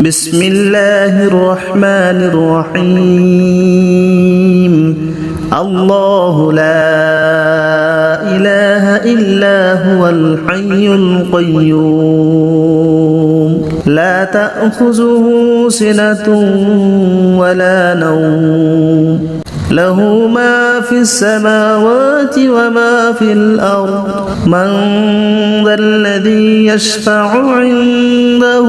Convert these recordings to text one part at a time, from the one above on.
بسم الله الرحمن الرحيم الله لا إله إلا هو الحي القيوم لا تأخذه سنة ولا نوم له ما في السماوات وما في الأرض من ذا الذي يشفع عنده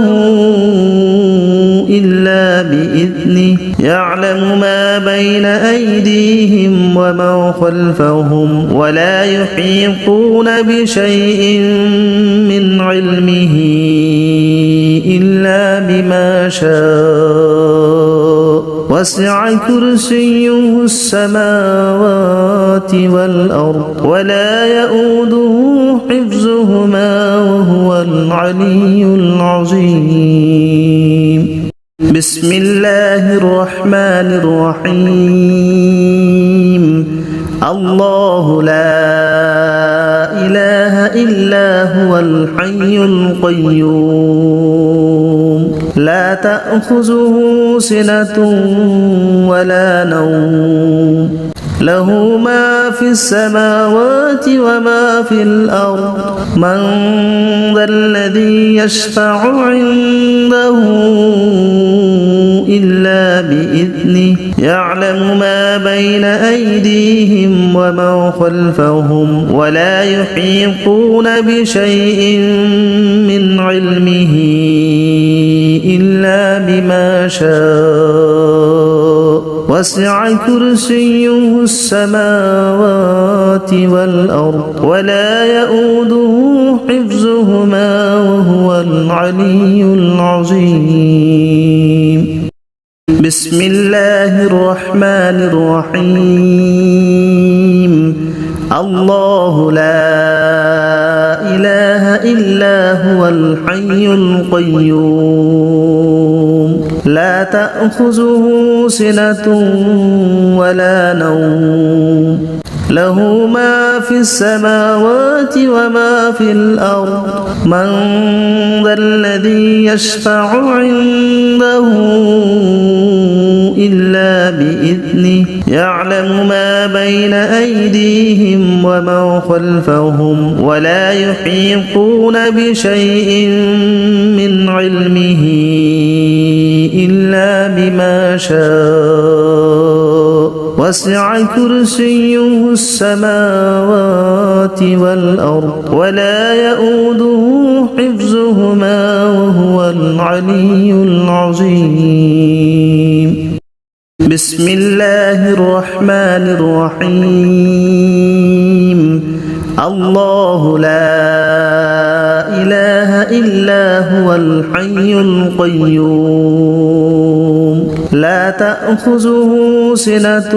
إلا بإذنه يعلم ما بين أيديهم وما خلفهم ولا يحيطون بشيء من علمه إلا بما شاء وسع كرسيه السماوات والأرض ولا يؤوده حفظهما وهو العلي العظيم بسم الله الرحمن الرحيم الله لا إله إلا هو الحي القيوم لا تأخذه سنة ولا نوم له ما في السماوات وما في الأرض من ذا الذي يشفع عنده إلا بإذنه يعلم ما بين أيديهم وما خلفهم ولا يحيطون بشيء من علمه إلا بما شاء وسع كرسيه السماوات والأرض ولا يؤوده حفظهما وهو العلي العظيم بسم الله الرحمن الرحيم الله لا إله إلا هو الحي القيوم لا تأخذه سنة ولا نوم له ما في السماوات وما في الأرض من ذا الذي يشفع عنده إلا بإذنه يعلم ما بين أيديهم وما خلفهم ولا يحيطون بشيء من علمه إلا بما شاء وسع كرسيه السماوات والأرض ولا يؤوده حفظهما وهو العلي العظيم بسم الله الرحمن الرحيم الله لا إله إلا هو الحي القيوم لا تأخذه سنة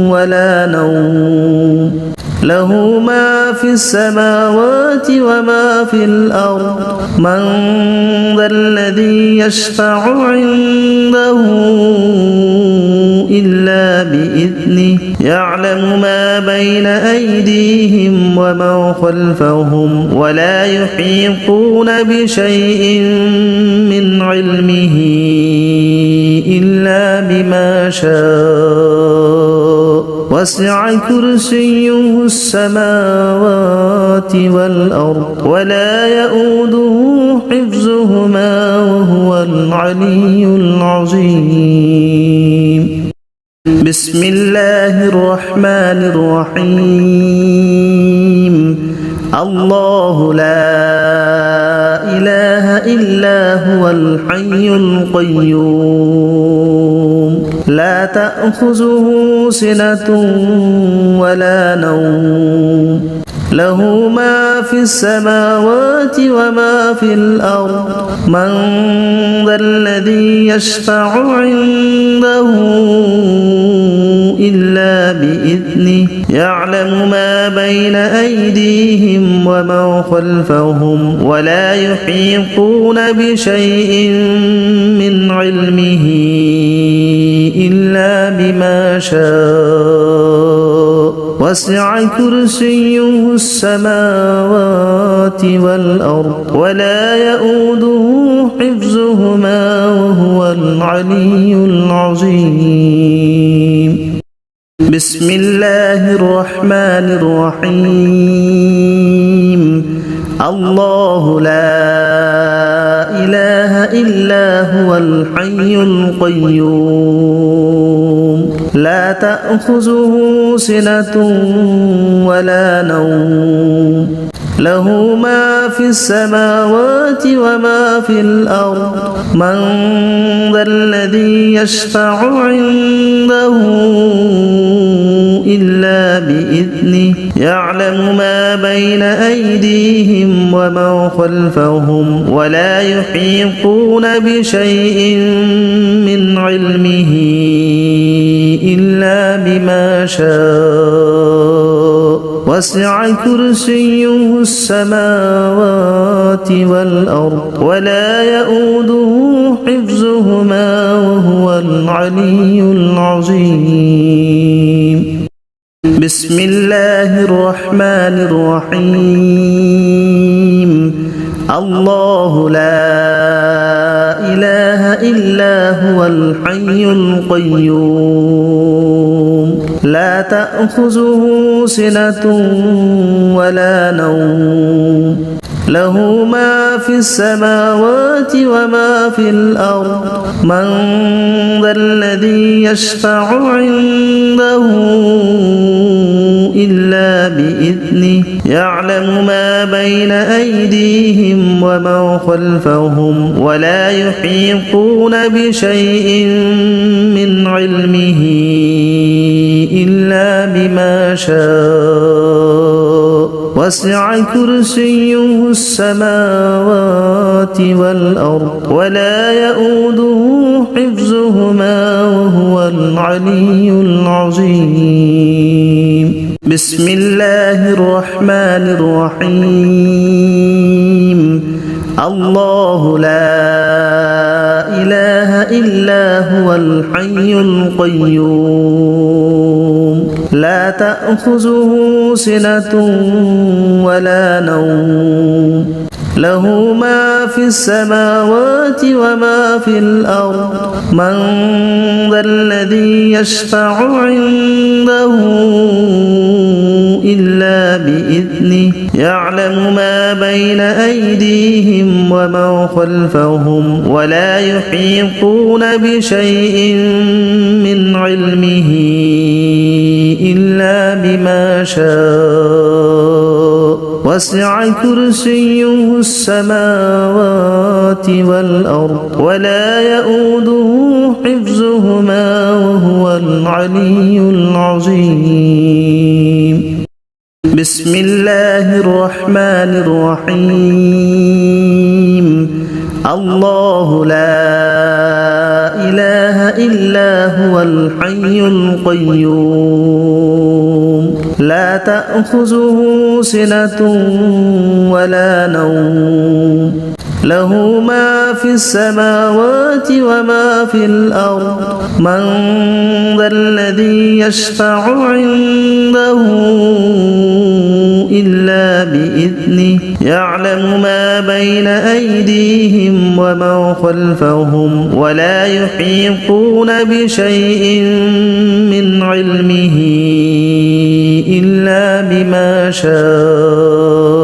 ولا نوم له ما في السماوات وما في الأرض من ذا الذي يشفع عنده إلا بإذنه يعلم ما بين أيديهم وما خلفهم ولا يحيطون بشيء من علمه إلا بما شاء وسع كرسيه السماوات والأرض ولا يؤوده حفظهما وهو العلي العظيم بسم الله الرحمن الرحيم الله لا إله إلا هو الحي القيوم لا تأخذه سنة ولا نوم له ما في السماوات وما في الأرض من ذا الذي يشفع عنده إلا بإذنه يعلم ما بين أيديهم وما خلفهم ولا يحيطون بشيء من علمه إلا بما شاء وسع كرسيه السماوات والأرض ولا يؤوده حفظهما وهو العلي العظيم. بسم الله الرحمن الرحيم. الله لا إله إلا هو الحي القيوم لا تأخذه سنة ولا نوم له ما في السماوات وما في الأرض من ذا الذي يشفع عنده إلا بإذنه يعلم ما بين أيديهم وما خلفهم ولا يحيطون بشيء من علمه إلا بما شاء وسع كرسيه السماوات والأرض ولا يؤوده حفظهما وهو العلي العظيم. بسم الله الرحمن الرحيم. الله لا إله إلا هو الحي القيوم لا تأخذه سنة ولا نوم له ما في السماوات وما في الأرض من ذا الذي يشفع عنده إلا بإذنه يعلم ما بين أيديهم وما خلفهم ولا يحيطون بشيء من علمه إلا بما شاء وسع كرسيه السماوات والأرض ولا يؤوده حفظهما وهو العلي العظيم. بسم الله الرحمن الرحيم. الله لا إله إلا هو الحي القيوم لا تأخذه سنة ولا نوم له ما في السماوات وما في الأرض من ذا الذي يشفع عنده إلا بإذنه يعلم ما بين أيديهم وما خلفهم ولا يحيطون بشيء من علمه إلا بما شاء وسع كرسيه السماوات والأرض ولا يؤوده حفظهما وهو العلي العظيم. بسم الله الرحمن الرحيم. الله لا إله إلا هو الحي القيوم لا تأخذه سنة ولا نوم له ما في السماوات وما في الأرض من ذا الذي يشفع عنده إلا بإذنه يعلم ما بين أيديهم وما خلفهم ولا يحيطون بشيء من علمه إلا بما شاء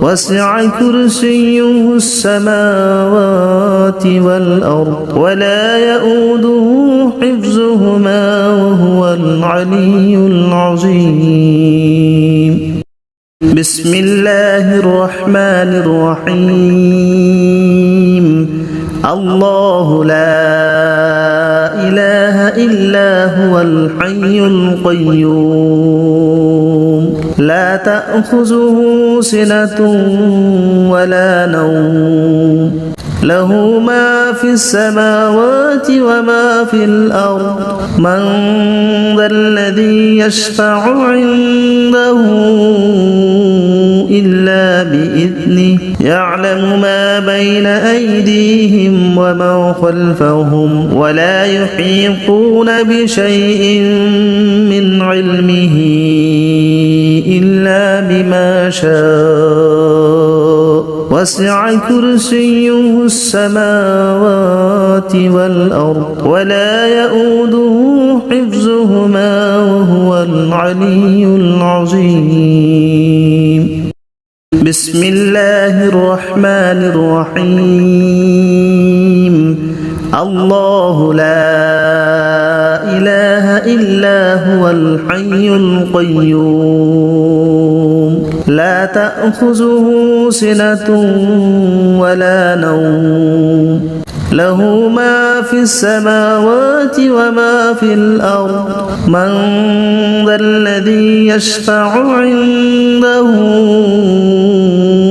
وسع كرسيه السماوات والأرض ولا يؤوده حفظهما وهو العلي العظيم. بسم الله الرحمن الرحيم. الله لا إله إلا هو الحي القيوم لا تأخذه سنة ولا نوم له ما في السماوات وما في الأرض من ذا الذي يشفع عنده إلا بإذنه يعلم ما بين أيديهم وما خلفهم ولا يحيطون بشيء من علمه إلا بما شاء وسع كرسيه السماوات والأرض ولا يؤوده حفظهما وهو العلي العظيم. بسم الله الرحمن الرحيم. الله لا إله إلا هو الحي القيوم لا تأخذه سنة ولا نوم له ما في السماوات وما في الأرض من ذا الذي يشفع عنده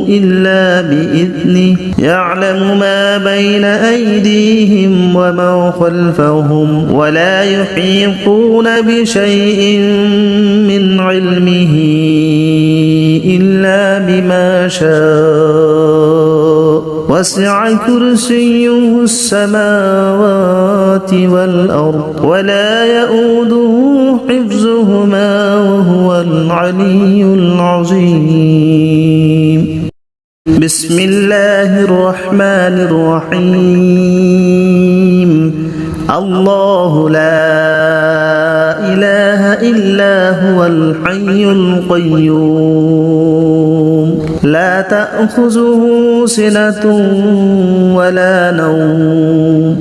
إلا بإذنه يعلم ما بين أيديهم وما خلفهم ولا يحيطون بشيء من علمه إلا بما شاء وسع كرسيه السماوات والأرض ولا يؤوده حفظهما وهو العلي العظيم. بسم الله الرحمن الرحيم. الله لا إله إلا هو الحي القيوم لا تأخذه سنة ولا نوم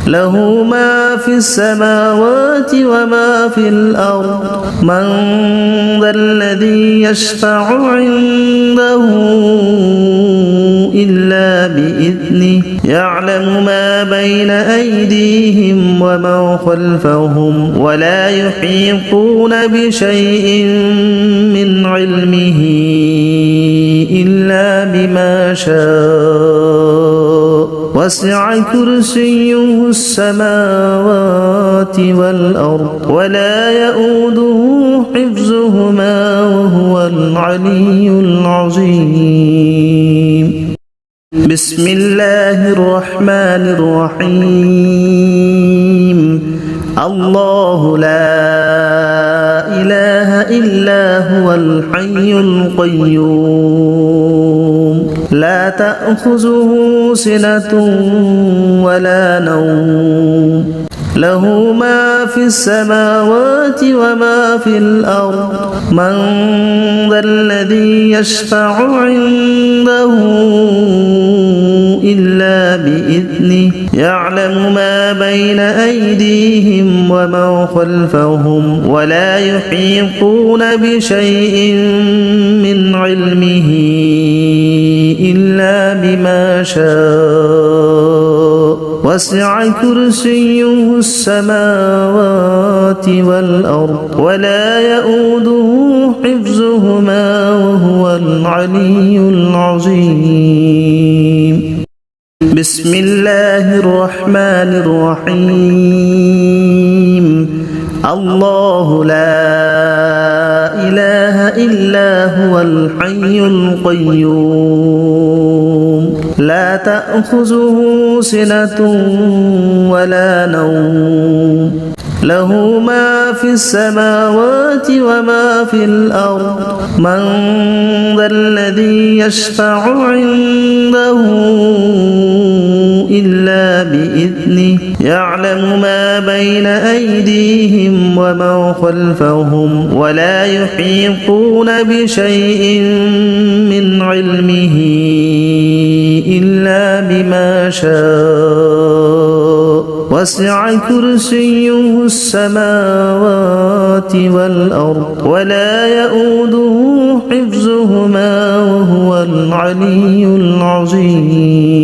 له ما في السماوات وما في الأرض من ذا الذي يشفع عنده إلا بإذنه يعلم ما بين أيديهم وما خلفهم ولا يحيطون بشيء من علمه إلا بما شاء وسع كرسيه السماوات والأرض ولا يؤوده حفظهما وهو العلي العظيم. بسم الله الرحمن الرحيم. الله لا إله إلا هو الحي القيوم لا تأخذه سنة ولا نوم له ما في السماوات وما في الأرض من ذا الذي يشفع عنده إلا بإذنه يعلم ما بين أيديهم وما خلفهم ولا يحيطون بشيء من علمه إلا بما شاء وسع كرسيه السماوات والأرض ولا يؤوده حفظهما وهو العلي العظيم. بسم الله الرحمن الرحيم. الله لا إله إلا هو الحي القيوم لا تأخذه سنة ولا نوم له ما في السماوات وما في الأرض من ذا الذي يشفع عنده إلا بإذنه يعلم ما بين أيديهم وما خلفهم ولا يحيطون بشيء من علمه إلا بما شاء وسع كرسيه السماوات والأرض ولا يؤوده حفظهما وهو العلي العظيم.